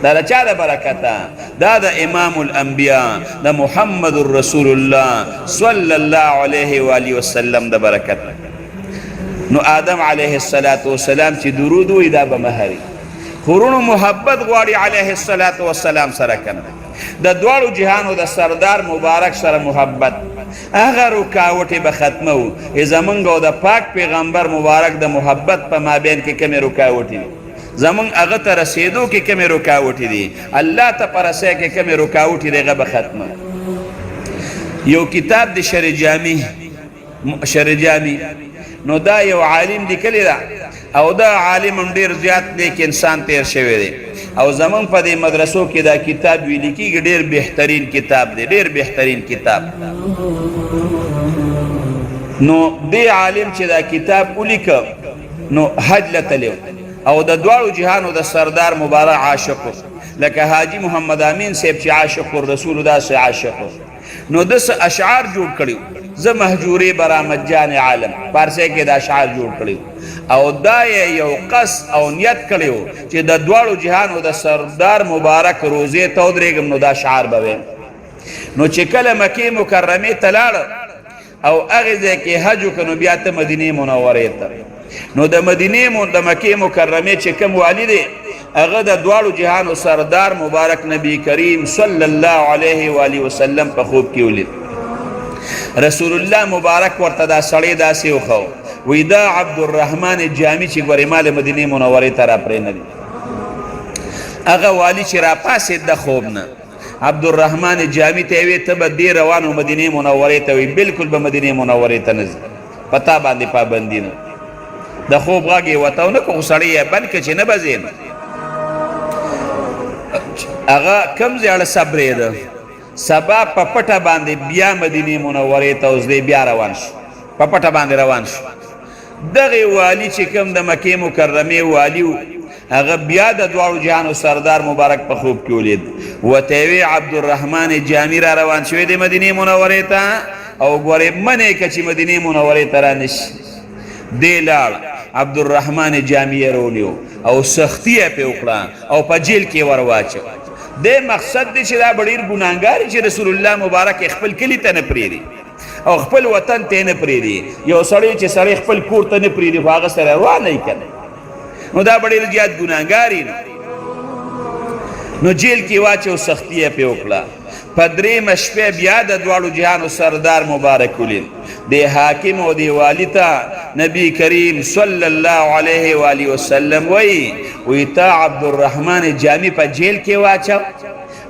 دا د چا د برکته دا د امام الانبیاء د محمد رسول الله صلی الله علیه و آله وسلم د برکته نو آدم علیه السلام چې درود وی دا به مهري خورونو محبت غواړي علیه السلام سره کنه د دواړو جهانو د سردار مبارک سره محبت هغه رکاوټې به ختمه و زمونږ او د پاک پیغمبر مبارک د محبت په مابین کې کمې رکاوټې دي زمونږ هغه ته رسېدو کې کمې رکاوټې دي الله ته په رسۍ کې کمې رکاوټې دي هغه به ختمه یو کتاب د شر جامي نو دا یو عالم لیکلی ده او دا عالم هم ډېر زیات نیک انسان تیر شوی دی او زمونږ په دې مدرسو کې دا کتاب ویلي کېږي ډېر بهترین کتاب دی ډېر بهترین کتاب نو دې عالم چې دا کتاب ولیکه نو حج له تللی او د دواړو جهانو د سردار مبارک عاشق لکه حاجي محمد امین صاحب چې عاشق الرسول داسې عاشق نو دس اشعار جوړ کړي زه محجورې برآمد جان عالم پارسی کې دا اشعار جوړ کړي او دا یو قص او نیت کړی چې د دواړو جهانو د سردار مبارک روزې ته ودرېږم نو دا شعار به ویم نو چې کله مکې مکرمې ته لاړه او هغې ځای کې حج وکړه نو بیا ته مدینې منورې ته نو د مکې مکرمې چې کوم والي دی هغه د دواړو جهانو سردار مبارک نبی کریم صلی الله علیه و آله وسلم په خوب کې ولید رسول الله مبارک ورته دا سړی داسې وښو وی دا عبدالرحمن جامی چې ګورې ما له مدینې منورې ته راپرېنه دي هغه والي چې راپاڅېد د خوب نه عبدالرحمن جامی ته یې ویې ته به دې روان و مدینې منورې ته وی بلکل به مدینې منورې ته نه ځي په تا باندې پابندي نه د خوب غږ یې وته ونه کړو خو سړی یې بند کړه چې نه به ځې هغه کم ځای صبرېده سبا په پټه باندې بیا مدینې منورې ته اوس بیا روان شو په پټه باندې روان شو دغې والي چې کوم د مکې مکرمې والي و هغه بیا د دواړو جهانو سردار مبارک په خوب کې ولید ورته یې وی عبدالرحمن جامی را روان شوی دی مدینې منورې ته او ګورې منې که چې مدینې منورې ته رانشي دی لاړ عبدالرحمن جامی یې رونیو او سختي یې پرې وکړه او په جیل کې ور واچو د مقصد دی چې دا به ډېر ګناهګار چې رسول الله مبارک خپل کلي ته نه پرېږدي او خپل وطن ته نه پرېږدي یو سړی چې سړی خپل کور ته نه پرېږدي خو هغه سره روان یې که نه نو دا به ډېر زیات ګناهګار نو جیل کې واچو سختي یې پرې وکړه په درېیمه شپې بیا د دواړو جهانو سردار مبارک ولید د حاکم او د والي ته نبی کریم صلی الله علیه و آله وسلم وی تا عبدالرحمن جامی په جیل کې واچو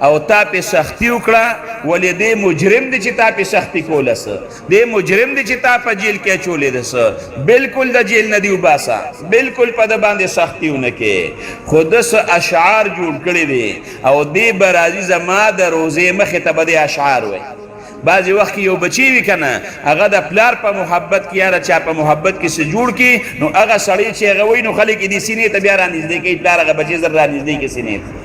او تا پې سختي وکړه ولې دې مجرم دی چې تا پې سختي کوله څه دې مجرم دی چې تا په جیل کې اچولې ده څه بلکل د جیل نه دي وباسه بلکل په ده باندې سختي ونه کې خو ده څه اشعار جوړ کړي دي او دې به راځي زما د روزې مخې ته به دې اشعار وایي بعضې وخت کې یو بچی وي که نه هغه د پلار په محبت کې یاره چا په محبت کې څه جوړ کړي نو هغه سړی چې هغه وایي نو خلک یې دې سینې ته بیا رانږدې کوي پلار هغه بچی زر رانږدې کړي سینې ته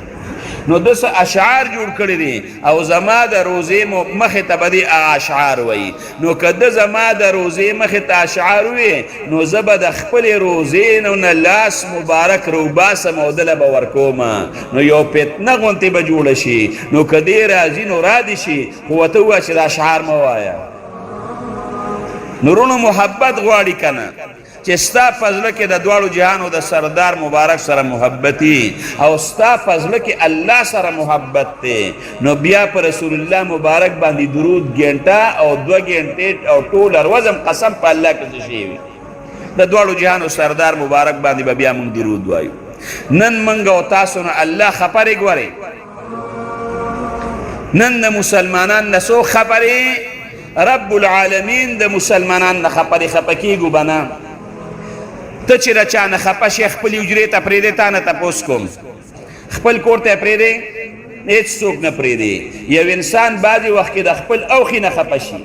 نو ده څه اشعار جوړ کړي دي او زما د روزې مخې ته به دې اشعار وایي نو که ده زما د روزې مخې ته اشعار وي نو زه به د خپلې روزې نه لاس مبارک روباسم او دله به ورکوم نو یو فتنه غوندې به جوړه شي نو که دې راځي نو را دې شي خو ورته ووایه چې دا اشعار مه وایه نورونو محبت غواړي که نه چې ستا په زړه کې د دواړو جهانو د سردار مبارک سره محبتي او ستا په زړه کې الله سره محبت دی نو بیا په رسول الله مبارک باندې درود ګنټه او 2 ګنټې او ټول ورځم قسم په الله کې څه شي وي د دواړو جهانو سردار مبارک باندې به بیا موږ درود وایو نن موږ او تاسو نه الله خبرې ګورئ نن د مسلمانان نه څو خبرې رب العالمین د مسلمانان نه خبرې خفه کېږو به نه ته چې د چا نه خفه شې خپلې حجرې ته پرېږدې تا نه تپوس کوم خپل کور ته یې پرېږدې هېڅ څوک نه پرېږدي یو انسان بعضې وخت کې د خپل اوښي نه خفه شي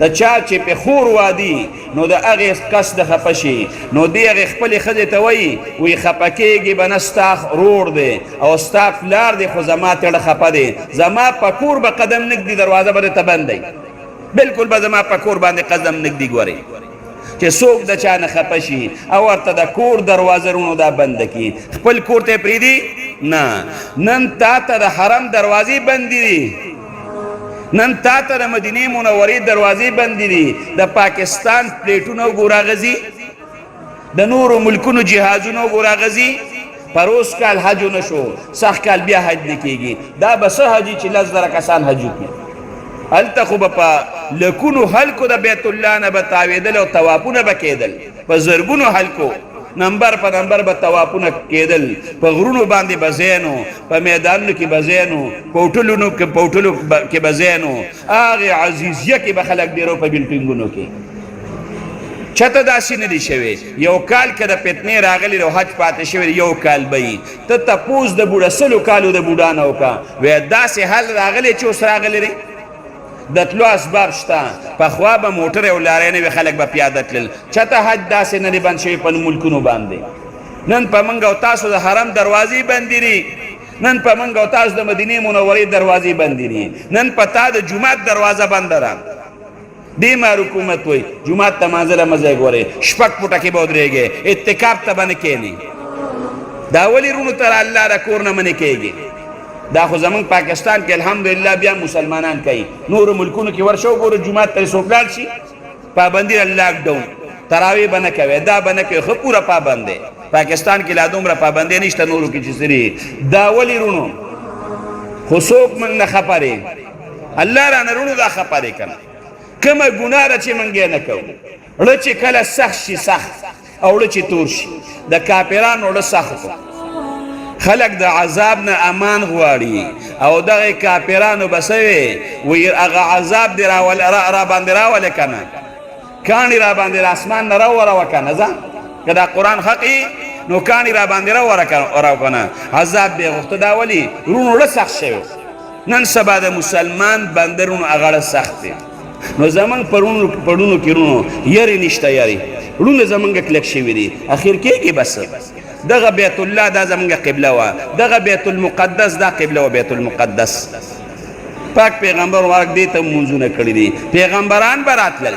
د چا چې په خور وادي نو د هغې کس د خفه شي نو دې هغې خپلې ښځې ته وایي وایي خفه کېږي به نه ستا رور دی او ستا پلار دی خو زما تېړه خفه دی زما په کور به قدم نږدي دروازه به درته بند دی بلکل به زما په کور باندې قدم نږدي ګورئ چې څوک د چا نه خفه شي او ورته د کور دروازه رونو دا بنده کړي خپل کور ته یې پرېږدي نه نن تا ته د حرم دروازې بندې دي نن تا ته د مدینې منورې دروازې بندې دي د پاکستان پلیټونه وګوره غځي د نورو ملکونو جهازونه وګوره غځي پروس کال حج ونه شو سخت کال بیا حج نه کېږي دا به څه حجي چې 10,000 کسان حج وکړي هلته خو به په لکونو حلقو د بیت الله نه به تاوېدل او طوافونه به کېدل په زرګونو حلقو نمبر په نمبر به طوافونه کېدل په غرونو باندې به ځینو په میدانونو کې به ځینو په هوټلو کې به ځینو هغې عزیزیه کې به خلک ډېرو په بلډینګونو کې چته داسې نه دي شوی یو کال که د فتنې راغلی او حج پاتې شوی یو کال به وي ته تپوس د بوډه 100 کالو د بوډا نه وکړه وایه داسې حل راغلی چې اوس راغلی دی د تلو اسباب شته پخوا به موټر او لارۍ نه وي خلک به پیاده تلل چته حج داسې نه دی بند شوي په ملکونو باندې نن په موږ او تاسو د حرم دروازې بندې دي نن په موږ او تاسو د مدینې منورې دروازې بندې دي نن په تا د جومات دروازه بنده ده بیمار حکومت وایي جومات ته مانځله مه ځئ ګورئ شپږ فوټه کې به ودرېږئ اتکاب ته به نه کښېنئ دا ولې رونو ته الله د کور نه منې کېږي دا خو زمونږ پاکستان کې الحمدلله بیا مسلمانان کوي نورو ملکونو کې ورشه وګوره جومات ته څوک لاړ شي پابندي د لاک ډاون تراویح به نه کوي دا به نه کوي ښه پوره پابند دی پاکستان کې لا دومره پابندي نشته نورو کې چې سري دا ولې رونو خو څوک موږ نه خفه دی الله رانه رونو دا خفه دی که نه کومه ګناه ده چې موږ یې نه کوو ړه چې کله سخت شي سخت او ړه چې تور شي د کافرانو ړه سخت خلق د عذاب نه امان غواړي او دغه کافرانو به څه وي وایي هغه عذاب دې را باندې راولې که نه کاڼي را باندې د اسمان نه راوروه که نه ځه که دا قرآن حق نو کاڼي را باندې راوروه که نه عذاب بې غوښته دا ولې رونو ړه سخت شوی نن سبا د مسلمان بنده رونو هغه ړه سخت دی نو زمونږ په ړونو کې رونو یرې نشته یرې ړونه زمونږ کلک شوي دي اخر کېږي بس دغه بیت الله دا زمونږ قبله وه دغه بیت المقدس دا قبله وه بیت المقدس پاک پیغمبر مبارک دې ته مونځونه کړي دي پیغمبران به راتلل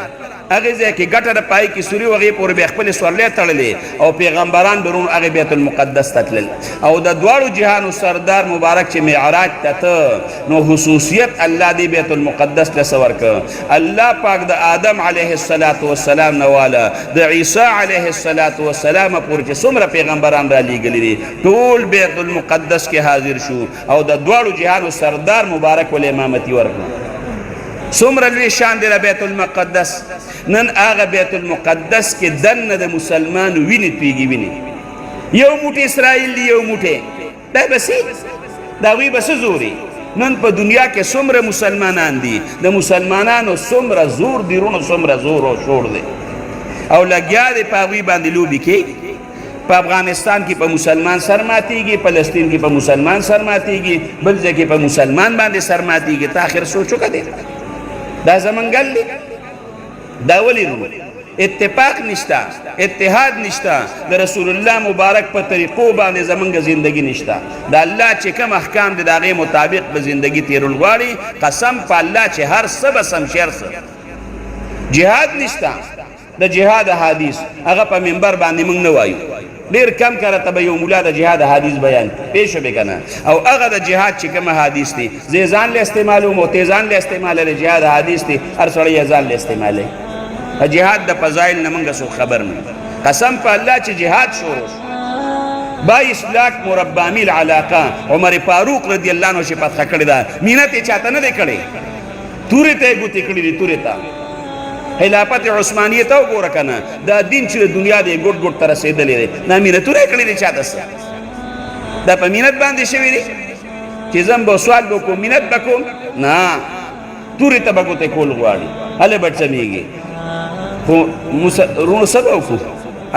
هغې ځای کې ګټه د پای کې سوري و هغې پورې به یې خپلې سورلۍ تړلې او پیغمبران به رونو هغې بیت المقدس ته تلل او د دواړو جهانو سردار مبارک چې معراج ته ته نو خصوصیت الله دې بیت المقدس ته څه ورکړه الله پاک د آدم علیه السلام نه واله د عیسی علیه السلام پورې چې څومره پیغمبران را لیږلي دي ټول بیت المقدس کې حاضر شو او د دواړو جهانو سردار مبارک ول امامتي ورکړه څومره لوی شان دی د بیت المقدس نن هغه بیت المقدس کې دننه د مسلمان وینې تویږي وینې یو موټی اسرائیل دی یو موټی دا بسې د هغوی به څه زوري نن په دنیا کې څومره مسلمانان دي د مسلمانانو څومره زور دی رونو څومره زور او شور دی او لګیا دی په هغوی باندې لوبې کېږي په افغانستان کې په مسلمان سر ماتېږي فلسطین کې په مسلمان سر ماتېږي بل ځای کې په مسلمان باندې سر ماتېږي ته آخر سوچ وکړه دی دا زمونږ ګل دی دا ولې رونو اتفاق نشته اتحاد نشته د رسول الله مبارک په طریقو باندې زمونږ زندگی نشته د الله چې کوم احکام دي د هغې مطابق به زندگی تیرول غواړي قسم په الله چې هر څه به سمشیر څه جهاد نشته د جهاد حدیث هغه په منبر باندې موږ نه وایو ډېر کم کله ته به یو ملا د جهاد حدیث بیان پېښ شوې که نه او هغه د جهاد چې کومه حدیث دي زه ځان له استعمالوم او ته ځان له استعمالوې د جهاد حدیث دي هر سړی یې ځان له استعمالوي جهاد د فضایل نه موږ څوک خبر نه قسم په الله چې جهاد شروع شو 22 لاک مربع میل علاقه عمر فاروق رضی الله عنه چې فتح کړې ده مینه ته چاته نه دی کړې تورې ته یې ګوتې کړې دي تورې ته خلافت عثمانیه ته وګوره که نه دا دین چې د دنیا دی ګوټ ګوټ ته رسېدلی دی دا مینه تورې کړې دي چاته څه دا په مینت باندې شوي دي چې زم به سوال به کوم مینت به کوم نه تورې ته به ګوتې کول غواړي هله به سمیږي خو رونو څه به وکړو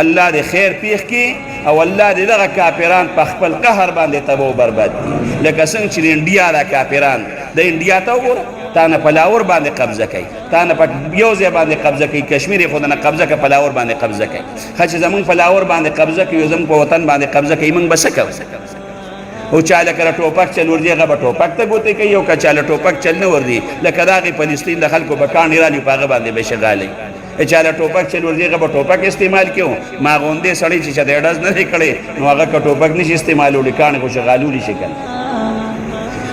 الله دې خیر پیښ کړي او الله دې دغه کافران په خپل قهر باندې تباه و برباد کړي لکه څنګه چې د انډیا دا کافران د انډیا ته وګوره تا نه په لاهور باندې قبضه کوي تا نه په یو ځای باندې قبضه کوي کشمیر یې خو نه قبضه کوي په لاهور باندې قبضه کوي ښه چې زمونږ په لاهور باندې قبضه کوي زموږ په وطن باندې قبضه کوي موږ به څه کوو او چاله کله ټوپک چل ورځي هغه به ټوپک ته ګوتې کوي او که چاله ټوپک چل نه ورځي لکه د هغې فلسطین د خلکو به کاڼي رالي په هغه باندې به شغالي چاله ټوپک چل ورځي هغه به ټوپک استعمال کړو ما غوندې سړی چې چاته ډز نه دی کړی نو هغه که ټوپک نشي استعمالولی کاڼي خو شغالولی شي که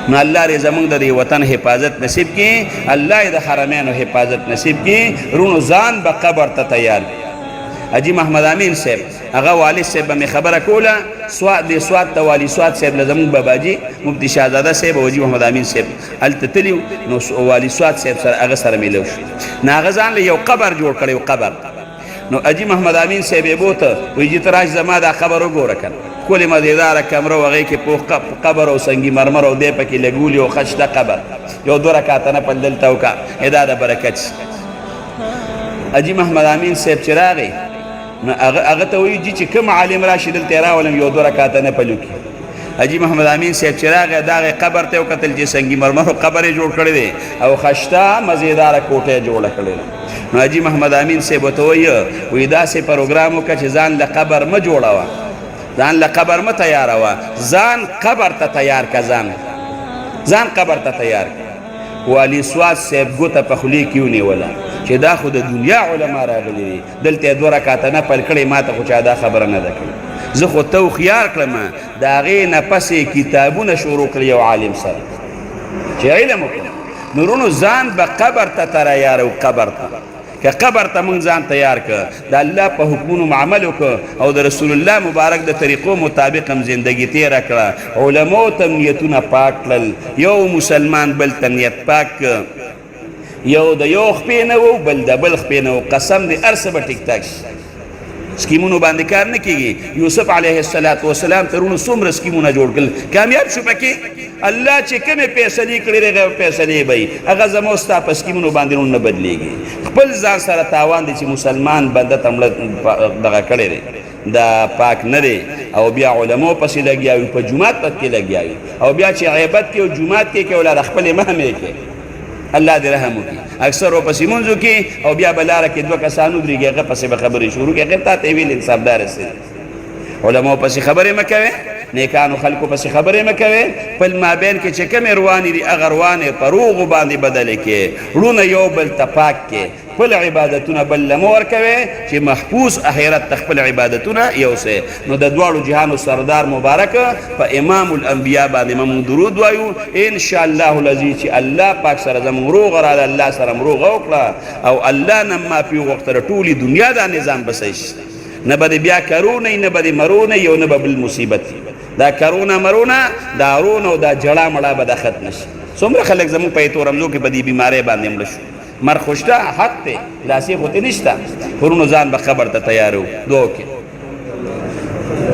نو الله دې زموږ د دې وطن حفاظت نصیب کړي الله یې د حرمینو حفاظت نصیب کړي رونو ځان به قبر ته تیار حاجي محمد امین صاحب هغه والد صاحب به مې خبره کوله سوات ته والي سوات صاحب له زموږ باباجي مفتي شهزاده صاحب او حاجي محمد امین صاحب هلته تلي نو والي سوات صاحب سره هغه سره میلو شو نو هغه ځان له یو قبر جوړ کړی قبر نو حاجي محمد امین صاحب یې بوته وایي چې ته راشه زما دا قبر وګوره که ښکلې مزېداره کمره و هغې کې پوخ قبر او سنګي مرمر او دی پکې لګولي او ښه شته قبر یو 2 رکعته نفل دلته وکړه دا د برکت شي حاجي محمد امین صاحب چې راغی نو هغه ته وایي چې کوم عالم راشي دلته یې راولم یو 2 رکعته نفل وکړي حاجي محمد امین صاحب چې راغی د هغې قبر ته یې وکتل چې سنګي مرمرو قبر یې جوړ کړی دی او ښه شته مزېداره کوټه یې جوړه کړې ده نو حاجي محمد امین صاحب ورته وایي داسې پروګرام وکړه چې ځان له قبر مه جوړوه ځان له قبر مه تیاروه ځان قبر ته تیار که ځان قبر ته تیار که والي سواد صاحب ګوته په خولې کې ونیوله چې دا خو د دنیا علما راغلي دي دلته یې 2 رکعته نفل کړی ما ته خو چا دا خبره نه ده کړې زه خو ته هوښیار کړم د هغې نه پسې کتابونه شروع کړي یو عالم سره چې علم وکړو نو رونو ځان به قبر ته تیارو قبر ته که قبر ته مونږ ځان تیار که د الله په حکمونو عمل وکړه او د رسول الله مبارک د طریقو مطابق هم زندگی تیره کړه علماو ته نیتونه پاک کړل یو مسلمان بل ته نیت پاک یو د یو خپې نه و بل د بل خپې نه و قسم دې هر څه به ټیک ټاک شي سکیمونو باندې کار نه کیږي یوسف علیه السلام ترونو څومره سکیمونه جوړ کړل کامیاب شو پکې الله چې کومې فیصلې کړې دی هغه فیصلې به وي هغه زما ستا په سکیمونو باندې نه بدلېږي خپل ځان سره تاوان دی چې مسلمان بنده ته مړه دغه کړی دی دا پاک نه دی او بیا علماو پسې لګیا وي په جومات پکې لګیا وي او بیا چې غیبت کې او جومات کې کوي ولاره خپلې مهمې کې الله دې رحم وکړي اکثر ورپسې مونځو کې او بیا به لاره کې 2 کسان ودرېږي هغه پسې به خبرې شروع کړي هغې تا ته یې ویل انصافدار سي علماو پسې خبرې مه کوئ نیکانو خلکو پسې خبرې مه کوئ خپل مابین کې چې کومې روانې دي هغه روانې په روغو باندې بدلې کې ړونه یو بل ته پاک کې خپل عبادتونه بل له مه ورکوئ چې محفوظ اخرت ته خپل عبادتونه یوسئ نو د دواړو جهانو سردار مبارک په امام الانبیا باندې مونږ درود وایو انشاءالله العزیز چې الله پاک سره زموږ روغه راله الله سره م روغه وکړه او الله نه معافي وغوښتله ټولې دنیا دا نظام به صحیح شي نه به بیا کرونه نه به مرونه یو نه به بل مصیبت دا کرونه مرونه دا رونه او دا جړه مړه به دا ختم شي څومره خلک زموږ په ایتو رمضو کې په دې بیمارۍ باندې مړه شو مر خو شته حق دی لاسې خو ته نشته خورونو ځان به قبر ته تیارو دعا کې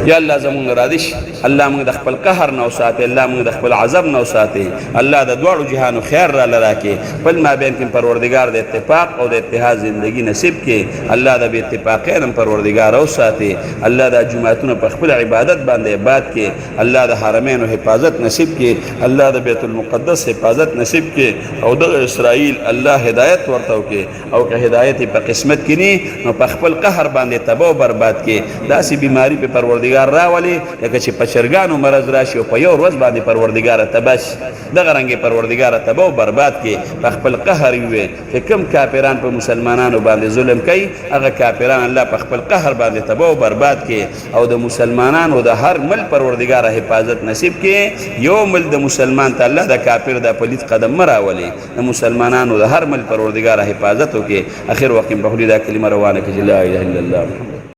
یا الله زمونږ راضي شي الله موږ د خپل قهر نه وساتي الله موږ د خپل عذاب نه وساتي الله د دواړو جهانو خیر راله راکړي خپل مابین کې پروردګار د اتفاق او د اتحاد زندگی نصیب کړي الله د بې اتفاقۍ نه پروردګار وساتي الله د جوماتونو په خپل عبادت باندې عبادت کړي الله د حرمینو حفاظت نصیب کړي الله د بیت المقدس حفاظت نصیب کړي او د اسرائیل الله هدایت ورته وکړي او که هدایت په قسمت کې نه نو په خپل قهر باندې تباہ او برباد کړي داسې بیماری په پروردګار راولي لکه چې په چرګانو مرض راشي او په یو ورځ باندې پروردګار تباه شي دغه رنګې پروردګار تباه او برباد کړي په خپل قهر وي چې کوم کافران په مسلمانانو باندې ظلم کوي هغه کافران الله په خپل قهر باندې تباه او برباد کړي او د مسلمانانو د هر مل پروردګار حفاظت نصیب کړي یو مل د مسلمان ته الله د کافر د پلیت قدم مراولي د مسلمانانو د هر مل پروردګار حفاظت وکړي اخر وقت په خولي دا کلمه روانه کړي لا اله الا الله